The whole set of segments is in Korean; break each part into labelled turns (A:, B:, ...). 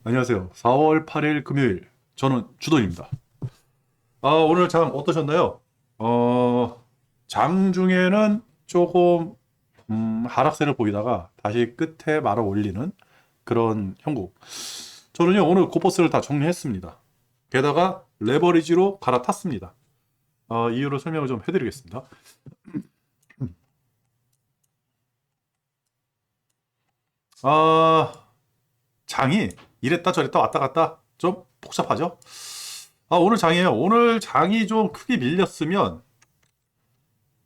A: 안녕하세요. 4월 8일 금요일. 저는 주돈입니다. 오늘 장 어떠셨나요? 장 중에는 조금, 하락세를 보이다가 다시 끝에 말아 올리는 그런 형국. 저는요, 오늘 고퍼스를 다 정리했습니다. 게다가 레버리지로 갈아탔습니다. 이유를 설명을 좀 해드리겠습니다. 아, 장이 이랬다 저랬다 왔다 갔다 좀 복잡하죠? 오늘 장이에요. 오늘 장이 좀 크게 밀렸으면,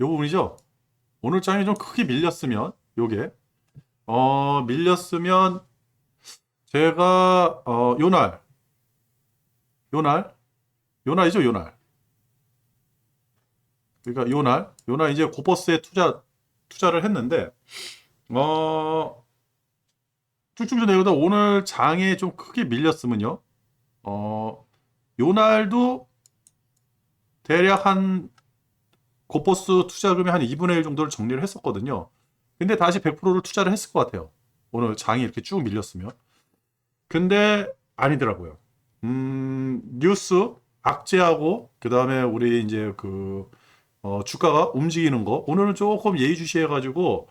A: 요 부분이죠? 오늘 장이 좀 크게 밀렸으면, 요게, 밀렸으면, 제가, 요날, 요날이죠, 요날. 그러니까 요날 이제 고퍼스에 투자를 했는데, 어, 쭉쭉 내려오다 오늘 장에 좀 크게 밀렸으면요, 요날도 대략 한, 고퍼스 투자금의 한 2분의 1 정도를 정리를 했었거든요. 근데 다시 100%를 투자를 했을 것 같아요. 오늘 장이 이렇게 쭉 밀렸으면. 근데 아니더라고요. 뉴스 악재하고 그다음에 우리 이제 주가가 움직이는 거 오늘은 조금 예의주시해 가지고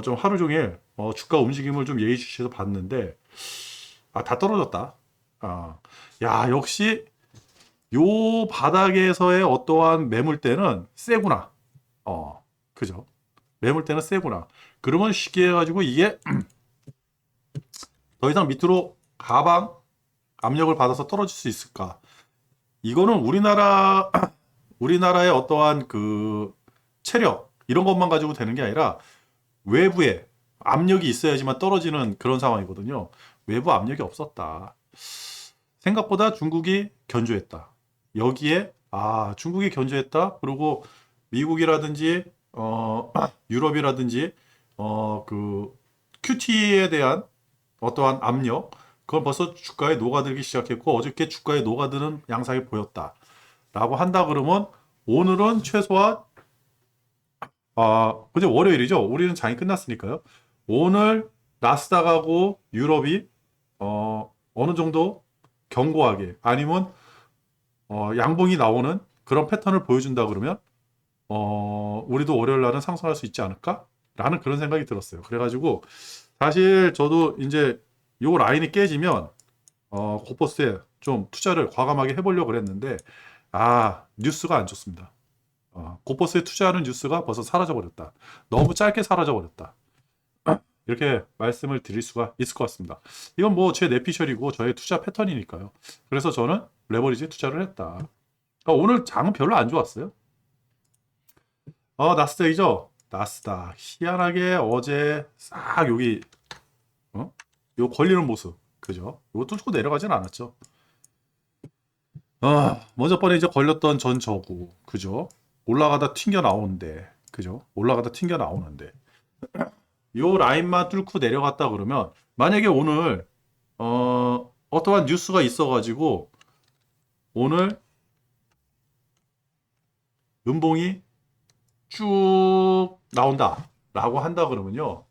A: 좀 하루 종일 주가 움직임을 좀 예의주시해서 봤는데 다 떨어졌다. 아, 야, 역시 요 바닥에서의 어떠한 매물대는 세구나. 그죠? 매물대는 세구나. 그러면 쉽게 해가지고 이게 더 이상 밑으로 가방 압력을 받아서 떨어질 수 있을까? 이거는 우리나라의 어떠한 체력 이런 것만 가지고 되는 게 아니라 외부에 압력이 있어야지만 떨어지는 그런 상황이거든요. 외부 압력이 없었다. 생각보다 중국이 견조했다. 여기에 중국이 견조했다. 그리고 미국이라든지 유럽이라든지 QT에 대한 어떠한 압력 그건 벌써 주가에 녹아들기 시작했고 어저께 주가에 녹아드는 양상이 보였다. 라고 한다 그러면 오늘은 최소한 근데 월요일이죠. 우리는 장이 끝났으니까요. 오늘 나스닥하고 유럽이 어느 정도 견고하게 아니면 양봉이 나오는 그런 패턴을 보여준다 그러면 우리도 월요일 날은 상승할 수 있지 않을까? 라는 그런 생각이 들었어요. 그래가지고 사실 저도 이제 요 라인이 깨지면 고퍼스에 좀 투자를 과감하게 해보려고 그랬는데 뉴스가 안 좋습니다. 고퍼스에 투자하는 뉴스가 벌써 사라져버렸다. 너무 짧게 사라져버렸다. 이렇게 말씀을 드릴 수가 있을 것 같습니다. 이건 뭐 제 내피셜이고 저의 투자 패턴이니까요. 그래서 저는 레버리지 투자를 했다. 오늘 장은 별로 안 좋았어요. 나스닥이죠? 나스닥. 희한하게 어제 싹 여기, 요 걸리는 모습. 그죠? 이거 뚫고 내려가진 않았죠. 먼저 번에 이제 걸렸던 전 저구. 그죠? 올라가다 튕겨 나오는데. 그죠? 올라가다 튕겨 나오는데. 요 라인만 뚫고 내려갔다 그러면, 만약에 오늘, 어떠한 뉴스가 있어가지고, 오늘 음봉이 쭉 나온다. 라고 한다 그러면요.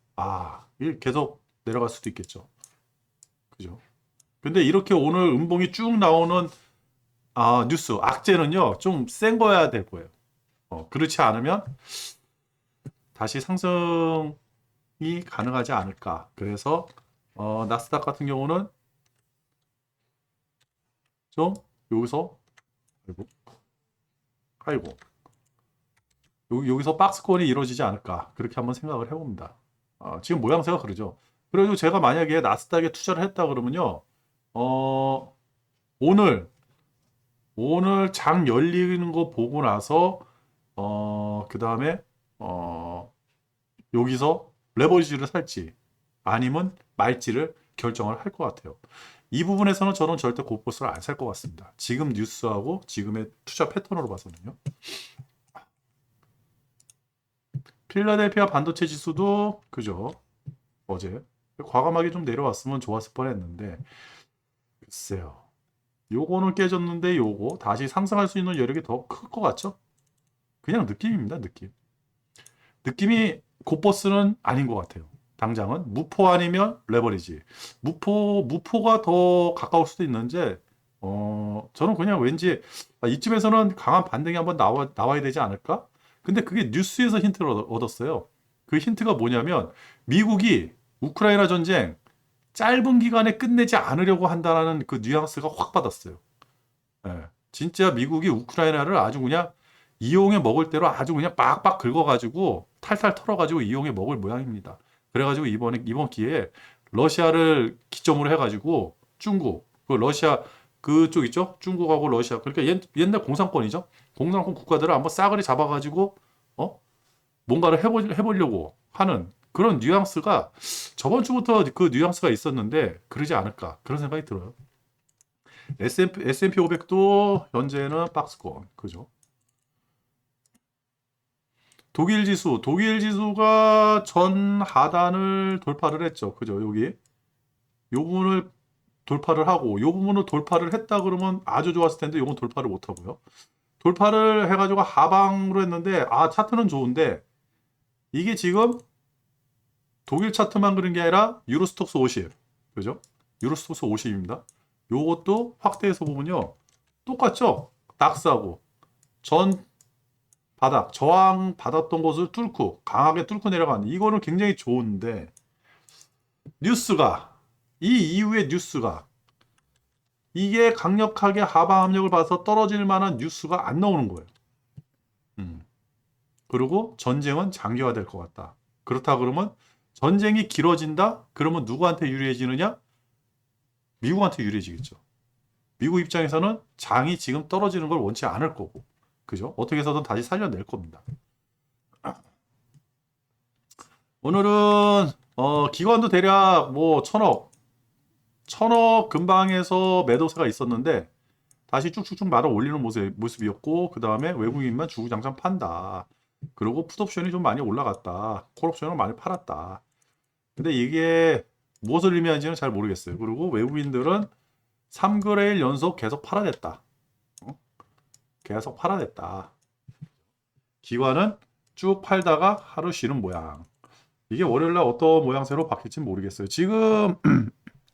A: 이게 계속 내려갈 수도 있겠죠. 그죠? 근데 이렇게 오늘 음봉이 쭉 나오는 뉴스, 악재는요, 좀 센 거야 될 거예요. 그렇지 않으면 다시 상승이 가능하지 않을까. 그래서, 나스닥 같은 경우는 좀 여기서, 아이고, 아이고, 여기서 박스권이 이루어지지 않을까. 그렇게 한번 생각을 해봅니다. 지금 모양새가 그러죠. 그래도 제가 만약에 나스닥에 투자를 했다 그러면요, 어, 오늘, 오늘 장 열리는 거 보고 나서, 그 다음에, 어, 여기서 레버리지를 살지, 아니면 말지를 결정을 할 것 같아요. 이 부분에서는 저는 절대 고퍼스를 안 살 것 같습니다. 지금 뉴스하고 지금의 투자 패턴으로 봐서는요. 필라델피아 반도체 지수도 그죠? 어제 과감하게 좀 내려왔으면 좋았을 뻔했는데 글쎄요. 요거는 깨졌는데 요거 다시 상승할 수 있는 여력이 더 클 것 같죠? 그냥 느낌입니다. 느낌이 고버스는 아닌 것 같아요. 당장은 무포 아니면 레버리지. 무포가 더 가까울 수도 있는데 저는 그냥 왠지 이쯤에서는 강한 반등이 한번 나와야 되지 않을까? 근데 그게 뉴스에서 힌트를 얻었어요. 그 힌트가 뭐냐면 미국이 우크라이나 전쟁 짧은 기간에 끝내지 않으려고 한다는 그 뉘앙스가 확 받았어요. 예. 진짜 미국이 우크라이나를 아주 그냥 이용해 먹을 대로 아주 그냥 빡빡 긁어가지고 탈탈 털어가지고 이용해 먹을 모양입니다. 그래가지고 이번 기회에 러시아를 기점으로 해가지고 중국, 그 러시아 그쪽 있죠? 중국하고 러시아. 그러니까 옛날 공산권이죠? 공산권 국가들을 한번 싸그리 잡아가지고 뭔가를 해보려고 하는 그런 뉘앙스가 저번 주부터 그 뉘앙스가 있었는데 그러지 않을까 그런 생각이 들어요. S&P 500도 현재는 박스권, 그죠? 독일 지수가 전 하단을 돌파를 했죠. 그죠? 여기. 요 부분을 돌파를 하고, 요 부분을 돌파를 했다 그러면 아주 좋았을 텐데, 요건 돌파를 못 하고요. 돌파를 해가지고 하방으로 했는데, 차트는 좋은데, 이게 지금 독일 차트만 그런 게 아니라 유로스톡스 50. 그죠? 유로스톡스 50입니다. 요것도 확대해서 보면요. 똑같죠? 낙스하고. 전 바닥, 저항 받았던 곳을 뚫고, 강하게 뚫고 내려가는, 이거는 굉장히 좋은데, 뉴스가, 이 이후의 뉴스가, 이게 강력하게 하방 압력을 봐서 떨어질 만한 뉴스가 안 나오는 거예요. 그리고 전쟁은 장기화될 것 같다. 그렇다 그러면 전쟁이 길어진다? 그러면 누구한테 유리해지느냐? 미국한테 유리해지겠죠. 미국 입장에서는 장이 지금 떨어지는 걸 원치 않을 거고, 그죠? 어떻게 해서든 다시 살려낼 겁니다. 오늘은 기관도 대략 뭐 천억 근방에서 매도세가 있었는데 다시 쭉쭉쭉 말아 올리는 모습이었고 그 다음에 외국인만 주구장창 판다. 그리고 풋옵션이 좀 많이 올라갔다. 콜옵션을 많이 팔았다. 근데 이게 무엇을 의미하는지는 잘 모르겠어요. 그리고 외국인들은 3거래일 연속 계속 팔아냈다. 계속 팔아냈다. 기관은 쭉 팔다가 하루 쉬는 모양. 이게 월요일날 어떤 모양새로 바뀔지 모르겠어요. 지금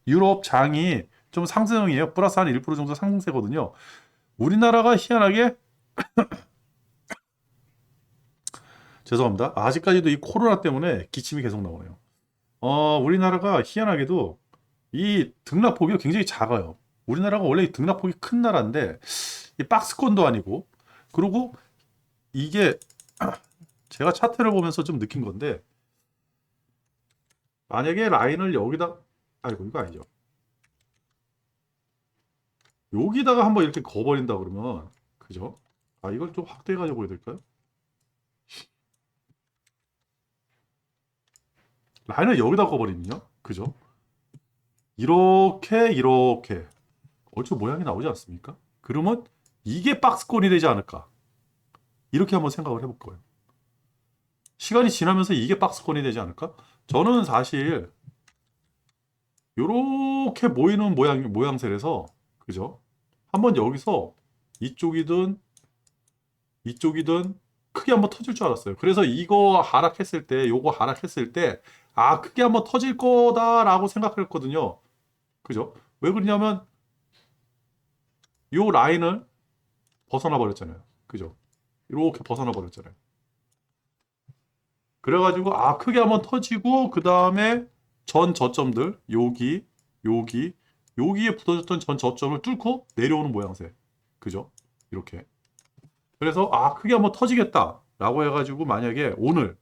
A: 유럽 장이 좀 상승이에요. 플러스 한 1% 정도 상승세거든요. 우리나라가 희한하게 죄송합니다. 아직까지도 이 코로나 때문에 기침이 계속 나오네요. 우리나라가 희한하게도 이 등락폭이 굉장히 작아요. 우리나라가 원래 이 등락폭이 큰 나라인데 이 박스권도 아니고 그리고 이게 제가 차트를 보면서 좀 느낀 건데 만약에 라인을 여기다 아이고 이거 아니죠. 여기다가 한번 이렇게 거버린다 그러면 그죠? 이걸 좀 확대해 가지고 보여야 될까요? 라인을 여기다 거버리면요. 그죠? 이렇게 얼추 모양이 나오지 않습니까? 그러면 이게 박스권이 되지 않을까? 이렇게 한번 생각을 해볼 거예요. 시간이 지나면서 이게 박스권이 되지 않을까? 저는 사실 이렇게 모이는 모양새라서 그죠? 한번 여기서 이쪽이든 이쪽이든 크게 한번 터질 줄 알았어요. 그래서 이거 하락했을 때, 요거 하락했을 때, 크게 한번 터질 거다라고 생각했거든요. 그죠? 왜 그러냐면 요 라인을 벗어나 버렸잖아요. 그죠? 이렇게 벗어나 버렸잖아요. 그래가지고 크게 한번 터지고 그 다음에 전 저점들 여기에 붙어졌던 전 저점을 뚫고 내려오는 모양새. 그죠? 이렇게. 그래서 크게 한번 터지겠다라고 해가지고 만약에 오늘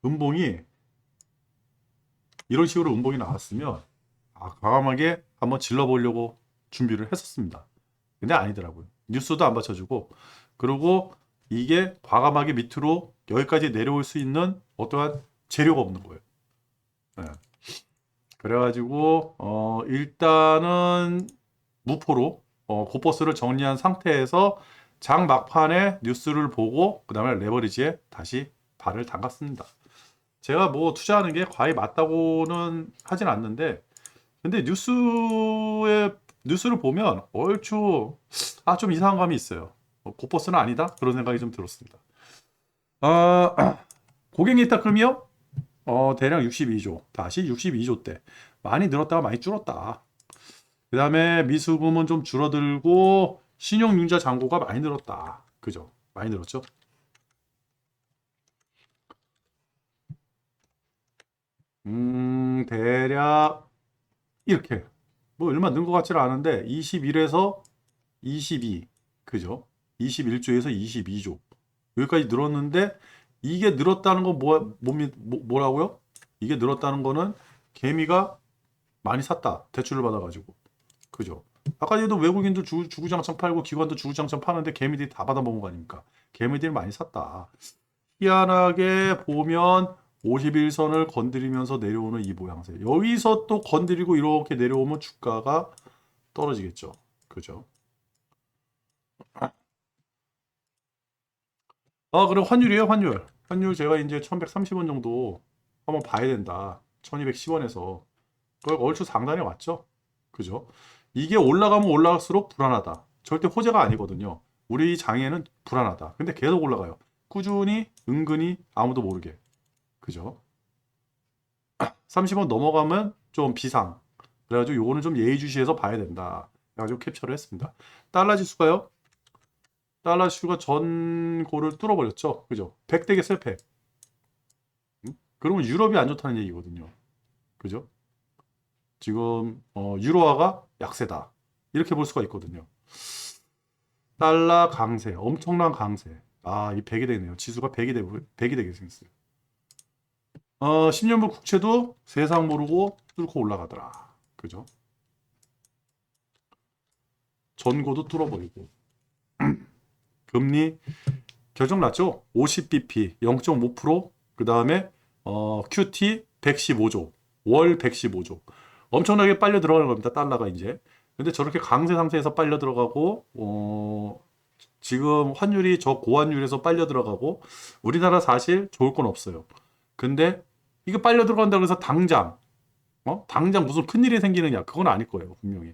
A: 음봉이 이런 식으로 음봉이 나왔으면 과감하게 한번 질러보려고 준비를 했었습니다. 근데 아니더라고요. 뉴스도 안 받쳐주고 그리고 이게 과감하게 밑으로 여기까지 내려올 수 있는 어떠한 재료가 없는 거예요. 네. 그래가지고 일단은 무포로 고퍼스를 정리한 상태에서 장 막판에 뉴스를 보고 그 다음에 레버리지에 다시 발을 담갔습니다. 제가 뭐 투자하는 게 과히 맞다고는 하진 않는데 근데 뉴스를 보면 얼추 좀 이상한 감이 있어요. 고버스는 아니다 그런 생각이 좀 들었습니다. 아, 고객 예탁금이요? 대략 62조 다시 62조 대 많이 늘었다가 많이 줄었다. 그 다음에 미수금은 좀 줄어들고 신용융자 잔고가 많이 늘었다. 그죠? 많이 늘었죠? 대략 이렇게 뭐 얼마 는 것 같지는 않은데 21에서 22 그죠? 21조에서 22조 여기까지 늘었는데 이게 늘었다는 건 뭐라고요? 이게 늘었다는 거는 개미가 많이 샀다. 대출을 받아가지고 그죠? 아까 얘도 외국인도 주구장창 팔고 기관도 주구장창 파는데 개미들이 다 받아먹은 거 아닙니까? 개미들이 많이 샀다. 희한하게 보면 51선을 건드리면서 내려오는 이 모양새. 여기서 또 건드리고 이렇게 내려오면 주가가 떨어지겠죠. 그죠? 그리고 환율이에요, 환율. 환율 제가 이제 1130원 정도 한번 봐야 된다. 1210원에서. 얼추 상단에 왔죠? 그죠? 이게 올라가면 올라갈수록 불안하다. 절대 호재가 아니거든요. 우리 장에는 불안하다. 근데 계속 올라가요. 꾸준히, 은근히 아무도 모르게. 그죠? 30원 넘어가면 좀 비상. 그래가지고 요거는 좀 예의주시해서 봐야 된다. 그래가지고 캡처를 했습니다. 달러 지수가요? 달러 지수가 전고를 뚫어버렸죠. 그죠? 100대겠어요, 100. 그러면 유럽이 안 좋다는 얘기거든요. 그죠? 지금 유로화가 약세다. 이렇게 볼 수가 있거든요. 달러 강세, 엄청난 강세. 이 100이 되네요. 지수가 100이 되게 생겼어요. 10년물 국채도 세상 모르고 뚫고 올라가더라. 그죠? 전고도 뚫어버리고. 금리 결정 났죠? 50bp 0.5%, 그 다음에 QT 115조, 월 115조. 엄청나게 빨려 들어가는 겁니다. 달러가 이제. 근데 저렇게 강세 상태에서 빨려 들어가고 지금 환율이 저 고환율에서 빨려 들어가고 우리나라 사실 좋을 건 없어요. 근데 이게 빨려 들어간다고 해서 당장 무슨 큰일이 생기느냐? 그건 아닐 거예요, 분명히.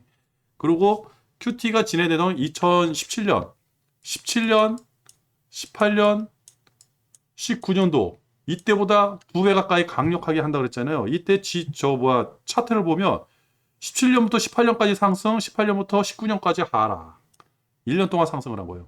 A: 그리고 QT가 진행되던 2017년, 18년, 19년도 이때보다 2배 가까이 강력하게 한다 그랬잖아요. 이때 차트를 보면 17년부터 18년까지 상승, 18년부터 19년까지 하락. 1년 동안 상승을 한 거예요.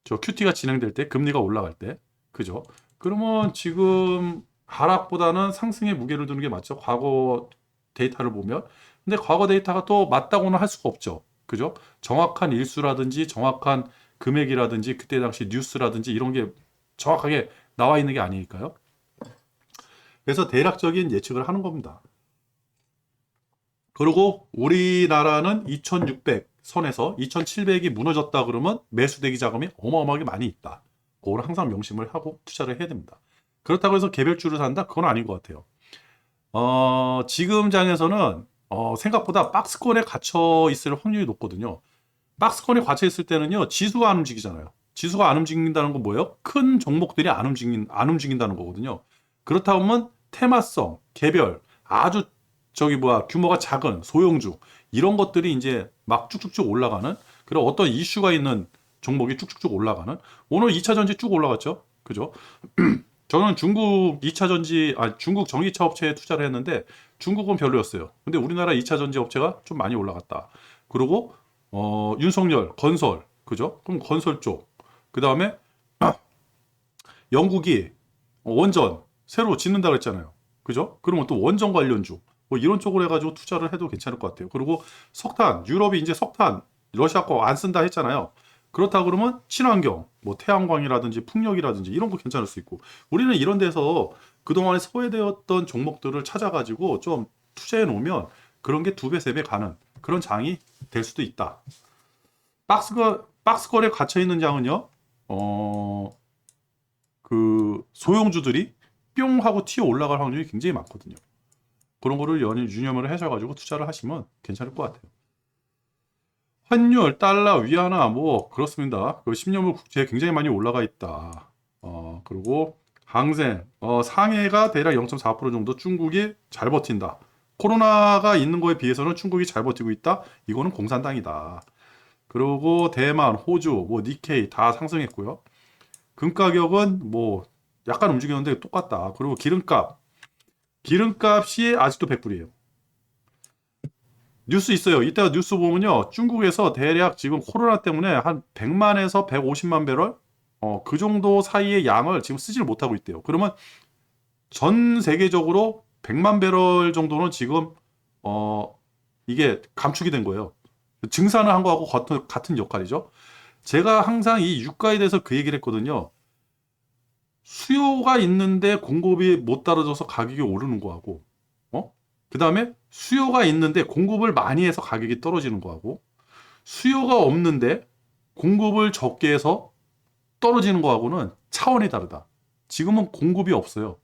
A: 저 QT가 진행될 때, 금리가 올라갈 때. 그죠? 그러면 지금 하락보다는 상승에 무게를 두는 게 맞죠. 과거 데이터를 보면. 근데 과거 데이터가 또 맞다고는 할 수가 없죠. 그죠? 정확한 일수라든지 정확한 금액이라든지 그때 당시 뉴스라든지 이런 게 정확하게 나와 있는 게 아니니까요. 그래서 대략적인 예측을 하는 겁니다. 그리고 우리나라는 2600 선에서 2700이 무너졌다 그러면 매수대기 자금이 어마어마하게 많이 있다. 그걸 항상 명심을 하고 투자를 해야 됩니다. 그렇다고 해서 개별주를 산다? 그건 아닌 것 같아요. 지금 장에서는 생각보다 박스권에 갇혀 있을 확률이 높거든요. 박스권에 갇혀 있을 때는요, 지수가 안 움직이잖아요. 지수가 안 움직인다는 건 뭐예요? 큰 종목들이 안 움직인다는 거거든요. 그렇다 보면 테마성, 개별, 아주 규모가 작은 소형주 이런 것들이 이제 막 쭉쭉쭉 올라가는 그런 어떤 이슈가 있는 종목이 쭉쭉쭉 올라가는 오늘 2차 전지 쭉 올라갔죠. 그죠? 저는 중국 전기차 업체에 투자를 했는데 중국은 별로였어요. 근데 우리나라 2차 전지 업체가 좀 많이 올라갔다. 그리고 윤석열 건설 그죠? 그럼 건설 쪽. 그다음에 영국이 원전 새로 짓는다 그랬잖아요. 그죠? 그러면 또 원전 관련주 뭐 이런 쪽으로 해가지고 투자를 해도 괜찮을 것 같아요. 그리고 석탄, 유럽이 이제 석탄 러시아 거 안 쓴다 했잖아요. 그렇다 그러면 친환경, 뭐 태양광이라든지 풍력이라든지 이런 거 괜찮을 수 있고 우리는 이런 데서 그동안에 소외되었던 종목들을 찾아가지고 좀 투자해 놓으면 그런 게 2배, 3배 가는 그런 장이 될 수도 있다. 박스권에 갇혀 있는 장은요, 그 소형주들이 뿅 하고 튀어 올라갈 확률이 굉장히 많거든요. 그런 거를 유념을 하셔가지고 투자를 하시면 괜찮을 것 같아요. 환율, 달러, 위안화 뭐 그렇습니다. 그 10년물 국채 굉장히 많이 올라가 있다. 그리고 항생, 상해가 대략 0.4% 정도 중국이 잘 버틴다. 코로나가 있는 거에 비해서는 중국이 잘 버티고 있다. 이거는 공산당이다. 그리고 대만, 호주, 뭐 니케이 다 상승했고요. 금 가격은 뭐 약간 움직였는데 똑같다. 그리고 기름값이 아직도 100불이에요. 뉴스 있어요. 이따가 뉴스 보면요. 중국에서 대략 지금 코로나 때문에 한 100만에서 150만 배럴 그 정도 사이의 양을 지금 쓰지를 못하고 있대요. 그러면 전 세계적으로 100만 배럴 정도는 지금 이게 감축이 된 거예요. 증산을 한 거하고 같은 역할이죠. 제가 항상 이 유가에 대해서 그 얘기를 했거든요. 수요가 있는데 공급이 못 따라줘서 가격이 오르는 거하고, 그 다음에 수요가 있는데 공급을 많이 해서 가격이 떨어지는 거하고, 수요가 없는데 공급을 적게 해서 떨어지는 거하고는 차원이 다르다. 지금은 공급이 없어요.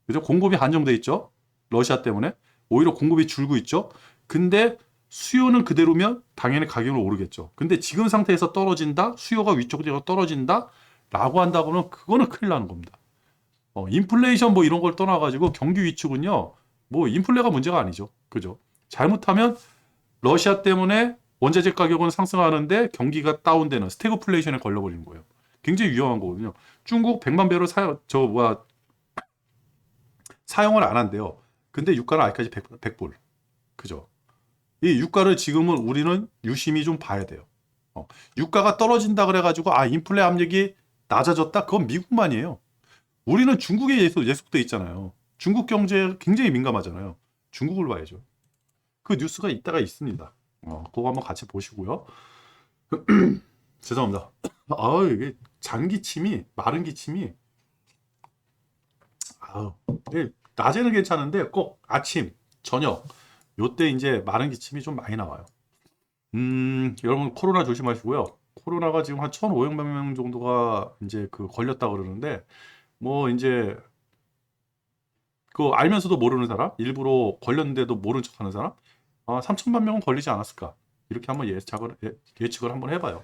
A: 그죠? 공급이 한정돼 있죠? 러시아 때문에. 오히려 공급이 줄고 있죠? 근데 수요는 그대로면 당연히 가격은 오르겠죠. 근데 지금 상태에서 떨어진다? 수요가 위쪽으로 떨어진다? 라고 한다고는 그거는 큰일 나는 겁니다. 인플레이션 뭐 이런 걸 떠나가지고 경기 위축은요, 뭐 인플레가 문제가 아니죠. 그죠? 잘못하면 러시아 때문에 원자재 가격은 상승하는데 경기가 다운되는 스태그플레이션에 걸려버리는 거예요. 굉장히 위험한 거거든요. 중국 100만 배로 사용을 안 한대요. 근데 유가는 아직까지 100불. 그죠? 이 유가를 지금은 우리는 유심히 좀 봐야 돼요. 유가가 떨어진다 그래가지고 인플레 압력이 낮아졌다? 그건 미국만이에요. 우리는 중국에 예속돼 있잖아요. 중국 경제에 굉장히 민감하잖아요. 중국을 봐야죠. 그 뉴스가 이따가 있습니다. 그거 한번 같이 보시고요. 죄송합니다. 이게 마른 기침이, 이게 낮에는 괜찮은데 꼭 아침, 저녁, 요때 이제 마른 기침이 좀 많이 나와요. 여러분 코로나 조심하시고요. 코로나가 지금 한 1,500만 명 정도가 이제 걸렸다 그러는데, 뭐 이제 그 알면서도 모르는 사람, 일부러 걸렸는데도 모른 척하는 사람, 3천만 명은 걸리지 않았을까? 이렇게 한번 예측을 한번 해봐요.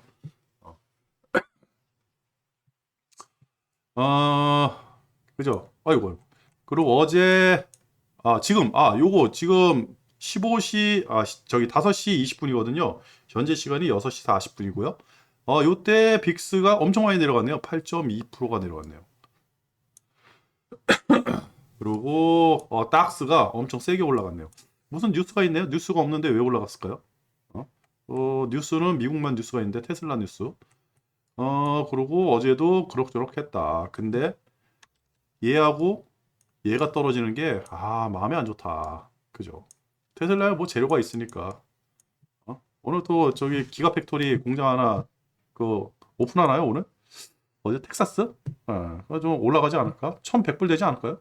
A: 그죠? 아이고. 그리고 어제 요거 지금 15시 저기 5시 20분이거든요. 현재 시간이 6시 40분이고요. 요때 빅스가 엄청 많이 내려갔네요. 8.2%가 내려갔네요. 그리고 dak스가 엄청 세게 올라갔네요. 무슨 뉴스가 있네요. 뉴스가 없는데 왜 올라갔을까요? 뉴스는 미국만 뉴스가 있는데 테슬라 뉴스. 그리고 어제도 그럭저럭 했다. 근데 얘하고 얘가 떨어지는 게 마음에 안 좋다. 그죠? 테슬라에 뭐 재료가 있으니까. 오늘 또 저기 기가팩토리 공장 하나 오픈하나요 오늘? 어제 텍사스? 좀 올라가지 않을까? 1,100불 되지 않을까요?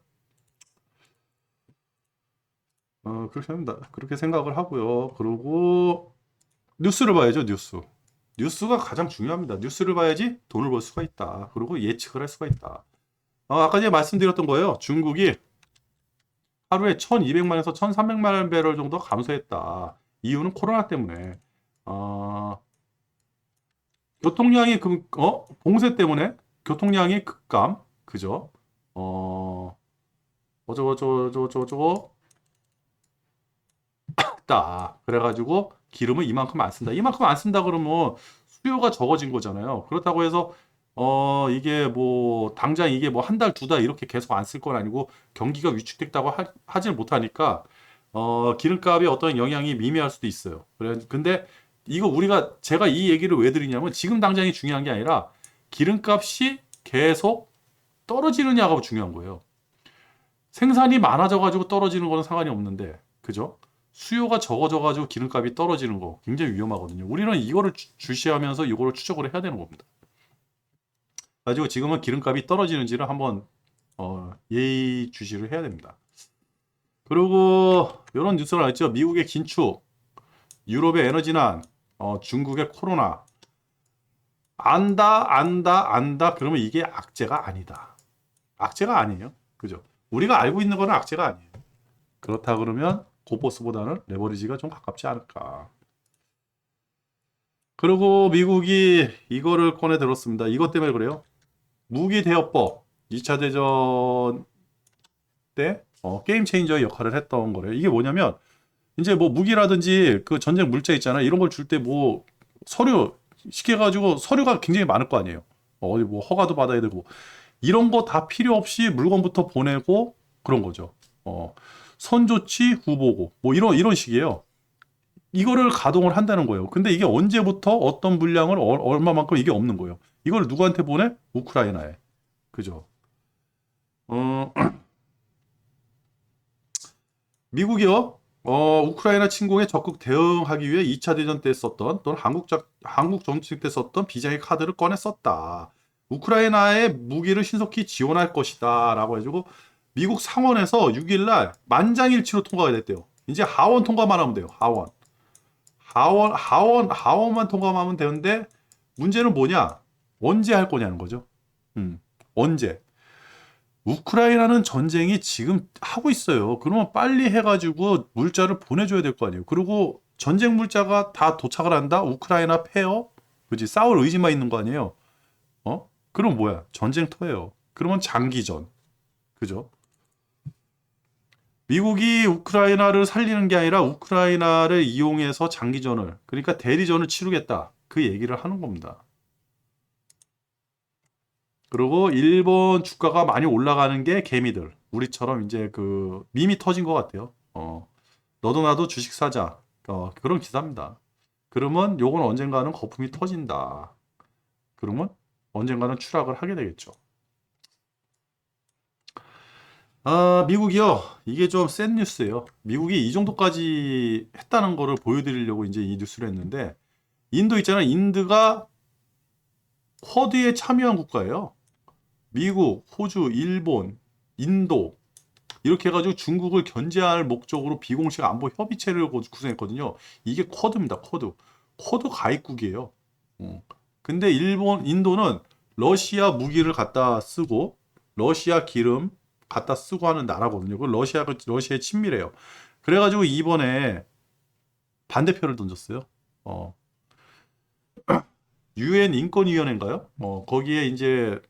A: 그렇게 생각을 하고요. 그리고 뉴스를 봐야죠, 뉴스. 뉴스가 가장 중요합니다. 뉴스를 봐야지 돈을 벌 수가 있다. 그리고 예측을 할 수가 있다. 아까 제가 말씀드렸던 거예요. 중국이 하루에 1,200만에서 1,300만 배럴 정도 감소했다. 이유는 코로나 때문에. 교통량이 봉쇄 때문에 교통량이 급감. 그죠? 어쩌고 다 그래가지고 기름을 이만큼 안 쓴다. 이만큼 안 쓴다 그러면 수요가 적어진 거잖아요. 그렇다고 해서 이게 뭐 당장 이게 뭐 한 달, 두 달 이렇게 계속 안 쓸 건 아니고 경기가 위축됐다고 하질 못하니까 기름값에 어떤 영향이 미미할 수도 있어요. 근데 이거 제가 이 얘기를 왜 드리냐면 지금 당장이 중요한 게 아니라 기름값이 계속 떨어지느냐가 중요한 거예요. 생산이 많아져가지고 떨어지는 거는 상관이 없는데, 그죠? 수요가 적어져가지고 기름값이 떨어지는 거 굉장히 위험하거든요. 우리는 이거를 주시하면서 이거를 추적을 해야 되는 겁니다. 가지고 지금은 기름값이 떨어지는지를 한번 예의주시를 해야 됩니다. 그리고 이런 뉴스를 알죠? 미국의 긴축, 유럽의 에너지난, 중국의 코로나. 안다. 그러면 이게 악재가 아니다. 악재가 아니에요. 그죠? 우리가 알고 있는 거는 악재가 아니에요. 그렇다 그러면 고버스보다는 레버리지가 좀 가깝지 않을까. 그리고 미국이 이거를 꺼내 들었습니다. 이것 때문에 그래요. 무기 대여법 2차 대전 때 게임 체인저의 역할을 했던 거래요. 이게 뭐냐면 이제 뭐 무기라든지 그 전쟁 물자 있잖아요. 이런 걸 줄 때 뭐 서류 시켜가지고 서류가 굉장히 많을 거 아니에요. 어디 뭐 허가도 받아야 되고 이런 거 다 필요 없이 물건부터 보내고 그런 거죠. 선조치 후보고 뭐 이런 식이에요. 이거를 가동을 한다는 거예요. 근데 이게 언제부터 어떤 물량을 얼마만큼 이게 없는 거예요. 이걸 누구한테 보내? 우크라이나에. 그죠? 어, 미국이요. 우크라이나 침공에 적극 대응하기 위해 2차 대전 때 썼던 또는 한국 정책 때 썼던 비장의 카드를 꺼내 썼다. 우크라이나에 무기를 신속히 지원할 것이다. 라고 해주고 미국 상원에서 6일날 만장일치로 통과가 됐대요. 이제 하원 통과만 하면 돼요. 하원만 통과하면 되는데 문제는 뭐냐? 언제 할 거냐는 거죠. 언제? 우크라이나는 전쟁이 지금 하고 있어요. 그러면 빨리 해가지고 물자를 보내줘야 될 거 아니에요. 그리고 전쟁 물자가 다 도착을 한다? 우크라이나 패요? 그지? 싸울 의지만 있는 거 아니에요? 그럼 뭐야? 전쟁터예요. 그러면 장기전. 그죠? 미국이 우크라이나를 살리는 게 아니라 우크라이나를 이용해서 장기전을, 그러니까 대리전을 치르겠다. 그 얘기를 하는 겁니다. 그리고 일본 주가가 많이 올라가는 게 개미들. 우리처럼 이제 그 밈이 터진 것 같아요. 너도 나도 주식 사자. 그런 기사입니다. 그러면 요건 언젠가는 거품이 터진다. 그러면 언젠가는 추락을 하게 되겠죠. 미국이요. 이게 좀 센 뉴스예요. 미국이 이 정도까지 했다는 거를 보여드리려고 이제 이 뉴스를 했는데, 인도 있잖아요. 인도가 쿼드에 참여한 국가예요. 미국, 호주, 일본, 인도 이렇게 해가지고 중국을 견제할 목적으로 비공식 안보 협의체를 구성했거든요. 이게 쿼드입니다. 쿼드 가입국이에요. 근데 인도는 러시아 무기를 갖다 쓰고 러시아 기름 갖다 쓰고 하는 나라거든요. 그 러시아에 친밀해요. 그래가지고 이번에 반대표를 던졌어요. 유엔 인권위원회인가요? 거기에 이제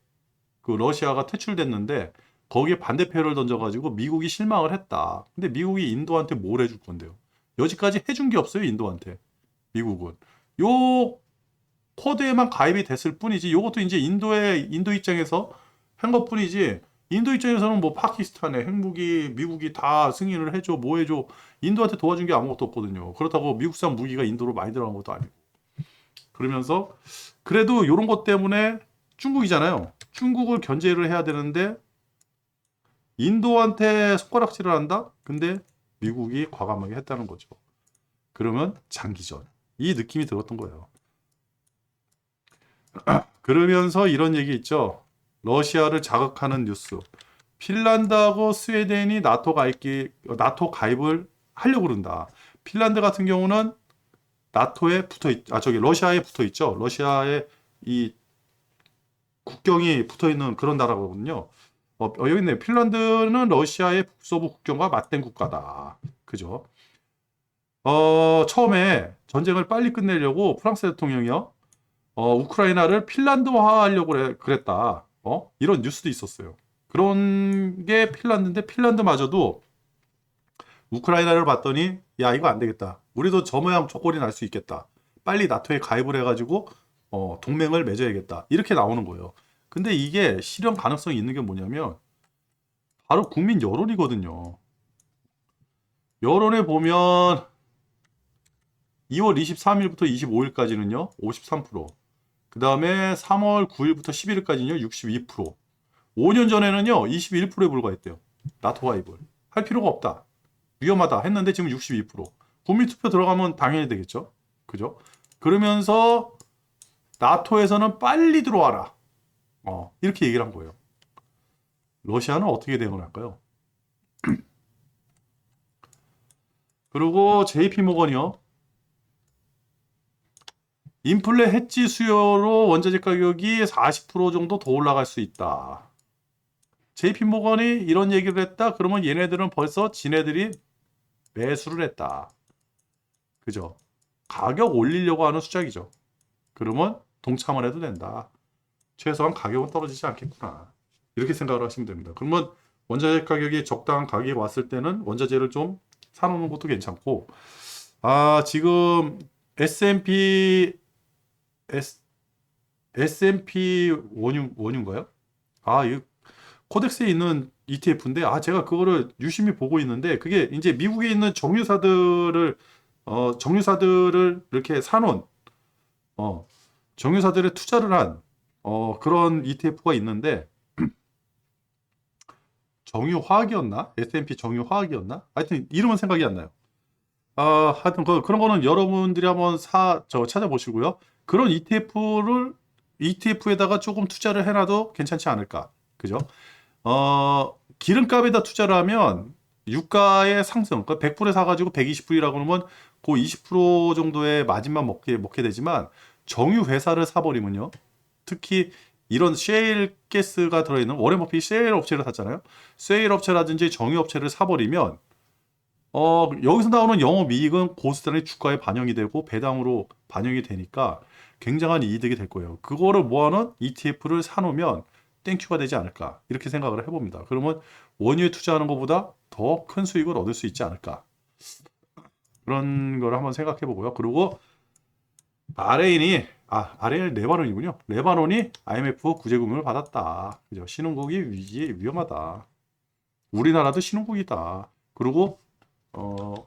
A: 그 러시아가 퇴출됐는데 거기에 반대표를 던져가지고 미국이 실망을 했다. 근데 미국이 인도한테 뭘 해줄 건데요? 여지까지 해준 게 없어요, 인도한테. 미국은. 요 코드에만 가입이 됐을 뿐이지. 요것도 이제 인도 입장에서 한 것뿐이지. 인도 입장에서는 뭐 파키스탄에 핵무기 미국이 다 승인을 해줘, 뭐 해줘. 인도한테 도와준 게 아무것도 없거든요. 그렇다고 미국산 무기가 인도로 많이 들어간 것도 아니고. 그러면서 그래도 이런 것 때문에 중국이잖아요. 중국을 견제를 해야 되는데 인도한테 손가락질을 한다? 근데 미국이 과감하게 했다는 거죠. 그러면 장기전. 이 느낌이 들었던 거예요. 그러면서 이런 얘기 있죠. 러시아를 자극하는 뉴스. 핀란드하고 스웨덴이 나토 가입을 하려고 그런다. 핀란드 같은 경우는 러시아에 붙어 있죠. 러시아의 이 국경이 붙어 있는 그런 나라거든요. 여기 있네. 핀란드는 러시아의 북서부 국경과 맞댄 국가다. 그죠? 처음에 전쟁을 빨리 끝내려고 프랑스 대통령이요. 우크라이나를 핀란드화하려고 그랬다. 이런 뉴스도 있었어요. 그런 게 핀란드인데 핀란드마저도 우크라이나를 봤더니 야 이거 안 되겠다. 우리도 저 모양 저 꼴이 날 수 있겠다. 빨리 나토에 가입을 해가지고 동맹을 맺어야겠다. 이렇게 나오는 거예요. 근데 이게 실현 가능성이 있는 게 뭐냐면 바로 국민 여론이거든요. 여론에 보면 2월 23일부터 25일까지는요 53%. 그 다음에 3월 9일부터 11일까지는요 62%. 5년 전에는요 21%에 불과했대요. 나토 가입을 할 필요가 없다. 위험하다 했는데 지금 62%. 국민투표 들어가면 당연히 되겠죠. 그죠? 그러면서 나토에서는 빨리 들어와라. 이렇게 얘기를 한 거예요. 러시아는 어떻게 대응을 할까요? 그리고 JP 모건이요. 인플레 해지 수요로 원자재 가격이 40% 정도 더 올라갈 수 있다. JP 모건이 이런 얘기를 했다. 그러면 얘네들은 벌써 지네들이 매수를 했다. 그죠? 가격 올리려고 하는 수작이죠. 그러면 동참을 해도 된다. 최소한 가격은 떨어지지 않겠구나. 이렇게 생각을 하시면 됩니다. 그러면 원자재 가격이 적당한 가격에 왔을 때는 원자재를 좀 사놓는 것도 괜찮고, 지금 S&P S, S&P 원유인가요? 아, 이 코덱스에 있는 ETF인데, 아, 제가 그거를 유심히 보고 있는데, 그게 이제 미국에 있는 정유사들을 이렇게 사놓은, 어, 정유사들의 투자를 한, 그런 ETF가 있는데, 정유화학이었나? S&P 정유화학이었나? 하여튼, 이름은 생각이 안 나요. 하여튼, 그런 거는 여러분들이 한번 찾아보시고요. 그런 ETF에다가 조금 투자를 해놔도 괜찮지 않을까. 그죠? 기름값에다 투자를 하면 유가의 상승, 그러니까 100불에 사가지고 120불이라고 그러면 그 20% 정도의 마진만 먹게 되지만 정유 회사를 사버리면요. 특히 이런 셰일 가스가 들어있는 워렌 버핏이 셰일 업체를 샀잖아요. 셰일 업체라든지 정유 업체를 사버리면 여기서 나오는 영업이익은 고스란히 주가에 반영이 되고 배당으로 반영이 되니까 굉장한 이득이 될 거예요. 그거를 모아놓은 ETF를 사놓으면 땡큐가 되지 않을까 이렇게 생각을 해봅니다. 그러면 원유에 투자하는 것보다 더 큰 수익을 얻을 수 있지 않을까 그런 걸 한번 생각해 보고요. 그리고 바레인이 레바논이군요. 레바논이 IMF 구제금융을 받았다. 그죠? 신흥국이 위험하다. 우리나라도 신흥국이다. 그리고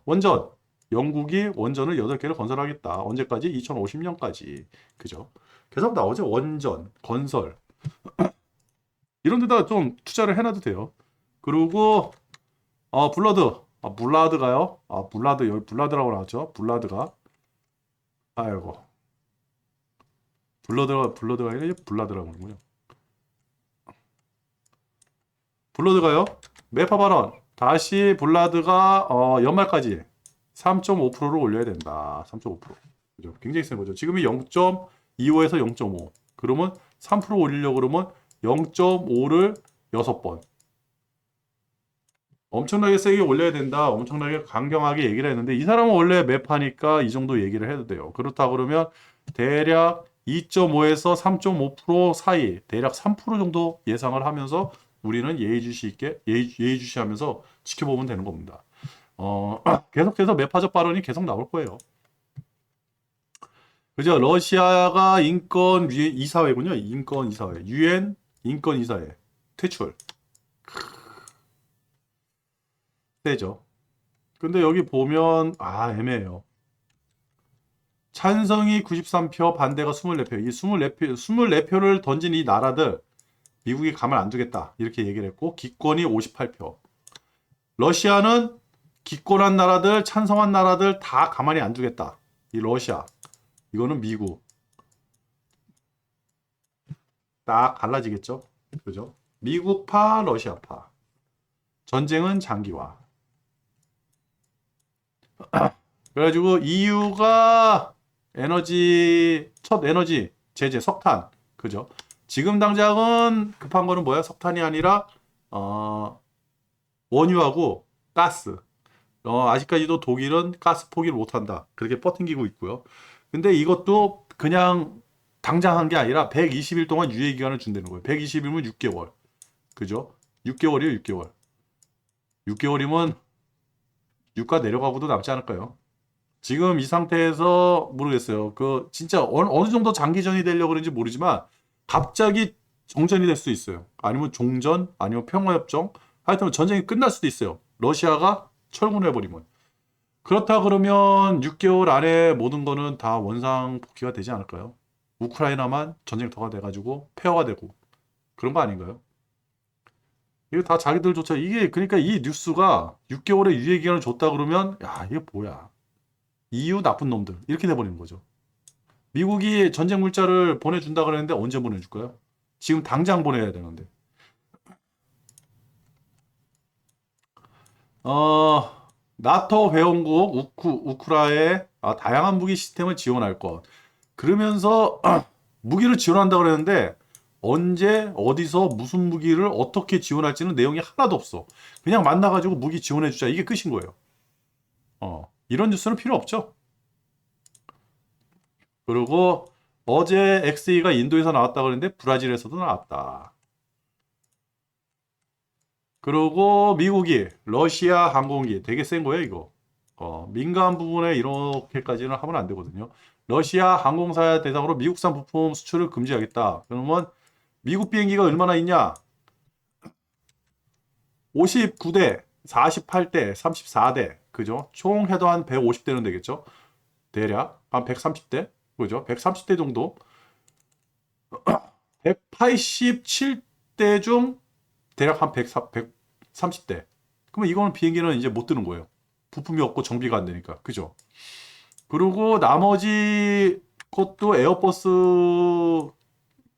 A: 원전 영국이 원전을 8개를 건설하겠다. 언제까지? 2050년까지. 그죠? 계속 나오죠. 원전, 건설 이런 데다 좀 투자를 해놔도 돼요. 그리고 블라드가요. 블라드 여기 블라드라고 나왔죠. 블라드가 아이고 블러드가 아니라 블라드라고 하는군요. 블러드가요. 매파 발언 다시 블라드가 연말까지 3.5%를 올려야 된다. 3.5%. 그죠? 굉장히 센 거죠. 지금이 0.25에서 0.5. 그러면 3% 올리려고 그러면 0.5를 6번. 엄청나게 세게 올려야 된다. 엄청나게 강경하게 얘기를 했는데 이 사람은 원래 매파니까 이 정도 얘기를 해도 돼요. 그렇다 그러면 대략 2.5에서 3.5% 사이, 대략 3% 정도 예상을 하면서 우리는 예의주시하면서 지켜보면 되는 겁니다. 계속해서 매파적 발언이 계속 나올 거예요. 그죠? 러시아가 인권 이사회군요. 인권 이사회, 유엔 인권 이사회 퇴출. 세죠. 근데 여기 보면 애매해요. 찬성이 93표, 반대가 24표. 이 24표를 던진 이 나라들 미국이 가만 안 두겠다. 이렇게 얘기를 했고 기권이 58표. 러시아는 기권한 나라들, 찬성한 나라들 다 가만히 안 두겠다. 이 러시아. 이거는 미국. 딱 갈라지겠죠? 그죠? 미국파, 러시아파. 전쟁은 장기화. 그래가지고 EU가 첫 에너지 제재 석탄 그죠? 지금 당장은 급한 거는 뭐야? 석탄이 아니라 원유하고 가스. 아직까지도 독일은 가스 포기를 못한다. 그렇게 버팅기고 있고요. 근데 이것도 그냥 당장 한 게 아니라 120일 동안 유예 기간을 준다는 거예요. 120일이면 6개월. 그죠? 6개월이에요, 6개월. 6개월이면 유가 내려가고도 남지 않을까요? 지금 이 상태에서 모르겠어요. 진짜 어느 정도 장기전이 되려고 그런지 모르지만 갑자기 정전이 될 수 있어요. 아니면 종전, 아니면 평화협정. 하여튼 전쟁이 끝날 수도 있어요. 러시아가 철군해버리면. 그렇다 그러면 6개월 안에 모든 거는 다 원상 복귀가 되지 않을까요? 우크라이나만 전쟁터가 돼가지고 폐허가 되고 그런 거 아닌가요? 이거 다 자기들조차 이게 그러니까 이 뉴스가 6개월의 유예 기간을 줬다 그러면 야 이게 뭐야? EU 나쁜 놈들 이렇게 돼버리는 거죠. 미국이 전쟁 물자를 보내준다 그랬는데 언제 보내줄까요? 지금 당장 보내야 되는데. 어, 나토 회원국 우크라의 다양한 무기 시스템을 지원할 것. 그러면서 무기를 지원한다 그랬는데 언제 어디서 무슨 무기를 어떻게 지원할지는 내용이 하나도 없어. 그냥 만나가지고 무기 지원해주자 이게 끝인 거예요. 이런 뉴스는 필요 없죠. 그리고 어제 XE가 인도에서 나왔다 그랬는데 브라질에서도 나왔다. 그리고 미국이 러시아 항공기 되게 센 거예요 이거. 민간 부분에 이렇게까지는 하면 안 되거든요. 러시아 항공사 대상으로 미국산 부품 수출을 금지하겠다. 그러면 미국 비행기가 얼마나 있냐? 59대, 48대, 34대. 그죠? 총 해도 한 150대는 되겠죠? 대략 한 130대. 그죠? 130대 정도. 187대 중 대략 한 130대. 그러면 이거는 비행기는 이제 못 뜨는 거예요. 부품이 없고 정비가 안 되니까. 그죠? 그리고 나머지 것도 에어버스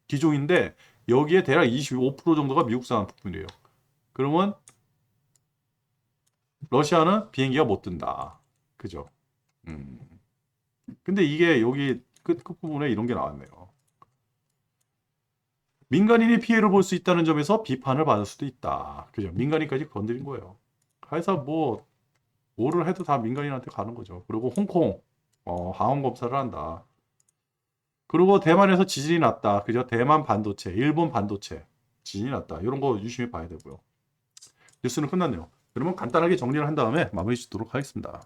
A: 기종인데 여기에 대략 25% 정도가 미국산 부품이래요. 그러면 러시아는 비행기가 못 뜬다. 그죠? 음. 근데 이게 여기 끝부분에 이런 게 나왔네요. 민간인이 피해를 볼 수 있다는 점에서 비판을 받을 수도 있다. 그죠? 민간인까지 건드린 거예요. 그래서 뭐를 해도 다 민간인한테 가는 거죠. 그리고 홍콩 항원 검사를 한다. 그리고 대만에서 지진이 났다. 그죠? 대만 반도체, 일본 반도체 지진이 났다. 이런 거 유심히 봐야 되고요. 뉴스는 끝났네요. 그러면 간단하게 정리를 한 다음에 마무리 짓도록 하겠습니다.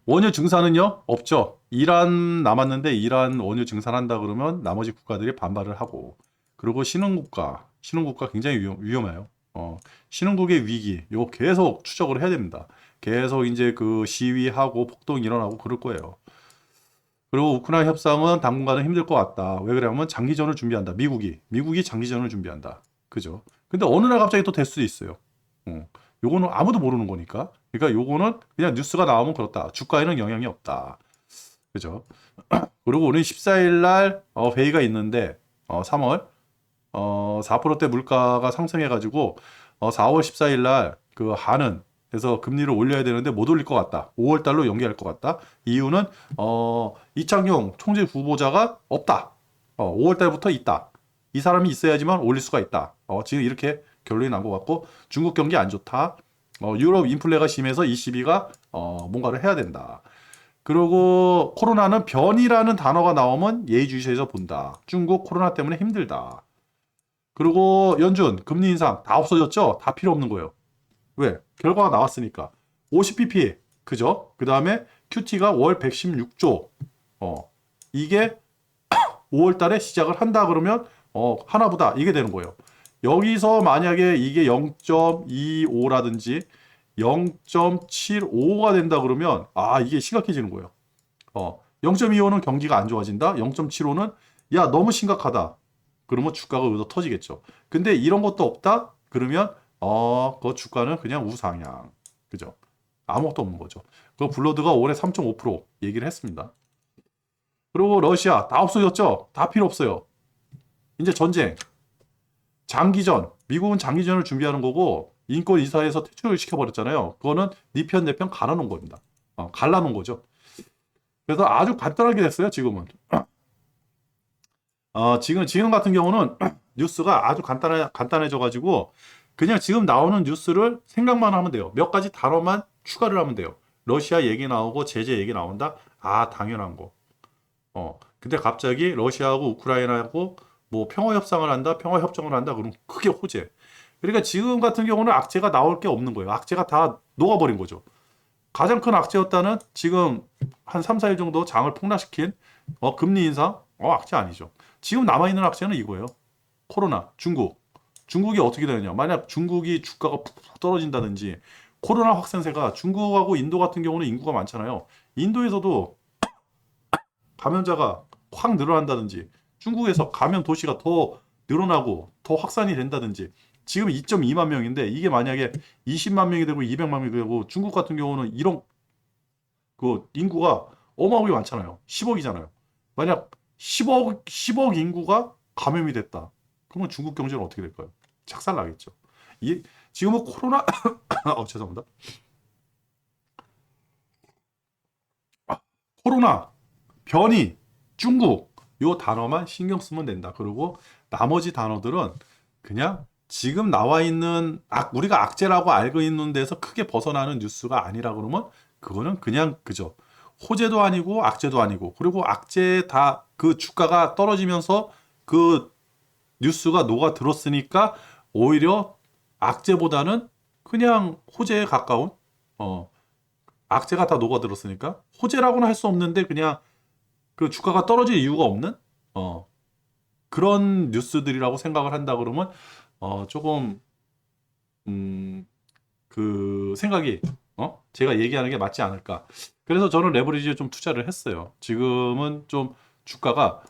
A: 원유 증산은요? 없죠. 이란 남았는데 이란 원유 증산한다 그러면 나머지 국가들이 반발을 하고 그리고 신흥국가 굉장히 위험해요. 신흥국의 위기 이거 계속 추적을 해야 됩니다. 계속 이제 그 시위하고 폭동이 일어나고 그럴 거예요. 그리고 우크라이나 협상은 당분간은 힘들 것 같다. 왜 그러냐면 장기전을 준비한다. 미국이 장기전을 준비한다. 그죠? 근데 어느 날 갑자기 또 될 수도 있어요. 요거는 아무도 모르는 거니까. 그러니까 요거는 그냥 뉴스가 나오면 그렇다. 주가에는 영향이 없다. 그죠? 그리고 오늘 14일 날 회의가 있는데 3월 4%대 물가가 상승해가지고 4월 14일 날 그 한은에서 금리를 올려야 되는데 못 올릴 것 같다. 5월 달로 연기할 것 같다. 이유는 이창용 총재 후보자가 없다. 5월 달부터 있다. 이 사람이 있어야지만 올릴 수가 있다. 지금 이렇게 결론이 난 것 같고 중국 경기 안 좋다. 유럽 인플레가 심해서 ECB가 뭔가를 해야 된다. 그리고 코로나는 변이라는 단어가 나오면 예의주시해서 본다. 중국 코로나 때문에 힘들다. 그리고 연준 금리 인상 다 없어졌죠? 다 필요 없는 거예요. 왜? 결과가 나왔으니까. 50bp 그죠? 그 다음에 QT가 월 116조. 이게 5월 달에 시작을 한다 그러면 하나보다 이게 되는 거예요. 여기서 만약에 이게 0.25라든지 0.75가 된다 그러면 이게 심각해지는 거예요. 0.25는 경기가 안 좋아진다. 0.75는 야 너무 심각하다. 그러면 주가가 의도 터지겠죠. 근데 이런 것도 없다. 그러면 그 주가는 그냥 우상향. 그죠? 아무것도 없는 거죠. 그 블러드가 올해 3.5% 얘기를 했습니다. 그리고 러시아 다 없어졌죠? 다 필요 없어요. 이제 전쟁. 장기전. 미국은 장기전을 준비하는 거고 인권 이사에서 퇴출을 시켜버렸잖아요. 그거는 네 편 내 편 갈아놓은 겁니다. 갈라놓은 거죠. 그래서 아주 간단하게 됐어요. 지금은. 지금 같은 경우는 뉴스가 아주 간단해져가지고 그냥 지금 나오는 뉴스를 생각만 하면 돼요. 몇 가지 단어만 추가를 하면 돼요. 러시아 얘기 나오고 제재 얘기 나온다. 당연한 거. 근데 갑자기 러시아하고 우크라이나하고 뭐 평화 협상을 한다, 평화 협정을 한다, 그럼 크게 호재. 그러니까 지금 같은 경우는 악재가 나올 게 없는 거예요. 악재가 다 녹아버린 거죠. 가장 큰 악재였다는 지금 한 3, 4일 정도 장을 폭락시킨 금리 인상, 악재 아니죠. 지금 남아있는 악재는 이거예요. 코로나, 중국이 어떻게 되느냐. 만약 중국이 주가가 푹 떨어진다든지 코로나 확산세가 중국하고 인도 같은 경우는 인구가 많잖아요. 인도에서도 감염자가 확 늘어난다든지 중국에서 감염 도시가 더 늘어나고 더 확산이 된다든지 지금 2.2만 명인데 이게 만약에 20만 명이 되고 200만 명이 되고 중국 같은 경우는 이런 그 인구가 어마어마하게 많잖아요. 10억이잖아요. 만약 10억 인구가 감염이 됐다. 그러면 중국 경제는 어떻게 될까요? 착살 나겠죠. 지금은 코로나 죄송합니다. 코로나, 변이, 중국 요 단어만 신경 쓰면 된다. 그리고 나머지 단어들은 그냥 지금 나와 있는 우리가 악재라고 알고 있는 데서 크게 벗어나는 뉴스가 아니라 그러면 그거는 그냥 그죠. 호재도 아니고 악재도 아니고 그리고 악재 다 그 주가가 떨어지면서 그 뉴스가 녹아 들었으니까 오히려 악재보다는 그냥 호재에 가까운 악재가 다 녹아들었으니까 호재라고는 할 수 없는데 그냥 그 주가가 떨어질 이유가 없는 그런 뉴스들이라고 생각을 한다 그러면 조금 그 생각이 제가 얘기하는 게 맞지 않을까. 그래서 저는 레버리지에 좀 투자를 했어요. 지금은 좀 주가가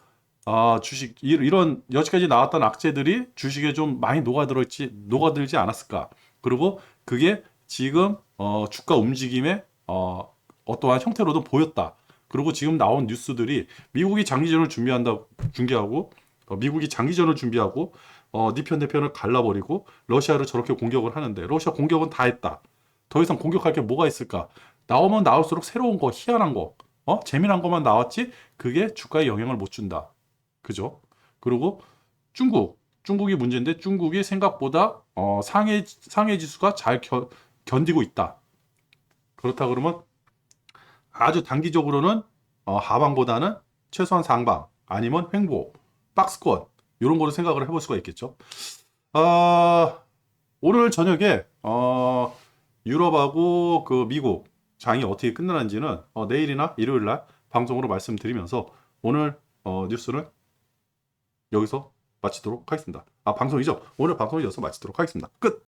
A: 주식 이런 여지까지 나왔던 악재들이 주식에 좀 많이 녹아들지 않았을까. 그리고 그게 지금 주가 움직임의 어떠한 형태로도 보였다. 그리고 지금 나온 뉴스들이 미국이 장기전을 중계하고 미국이 장기전을 준비하고 네 편 내 편을 갈라버리고 러시아를 저렇게 공격을 하는데 러시아 공격은 다 했다. 더 이상 공격할 게 뭐가 있을까? 나오면 나올수록 새로운 거, 희한한 거, 재미난 것만 나왔지 그게 주가에 영향을 못 준다. 그죠? 그리고 중국이 문제인데 중국이 생각보다 상해 지수가 잘 견디고 있다. 그렇다 그러면 아주 단기적으로는 하방보다는 최소한 상방 아니면 횡보, 박스권 이런 거를 생각을 해볼 수가 있겠죠. 아, 오늘 저녁에 유럽하고 그 미국 장이 어떻게 끝나는지는 내일이나 일요일 날 방송으로 말씀드리면서 오늘 뉴스를 여기서 마치도록 하겠습니다. 방송이죠. 오늘 방송을 여기서 마치도록 하겠습니다. 끝.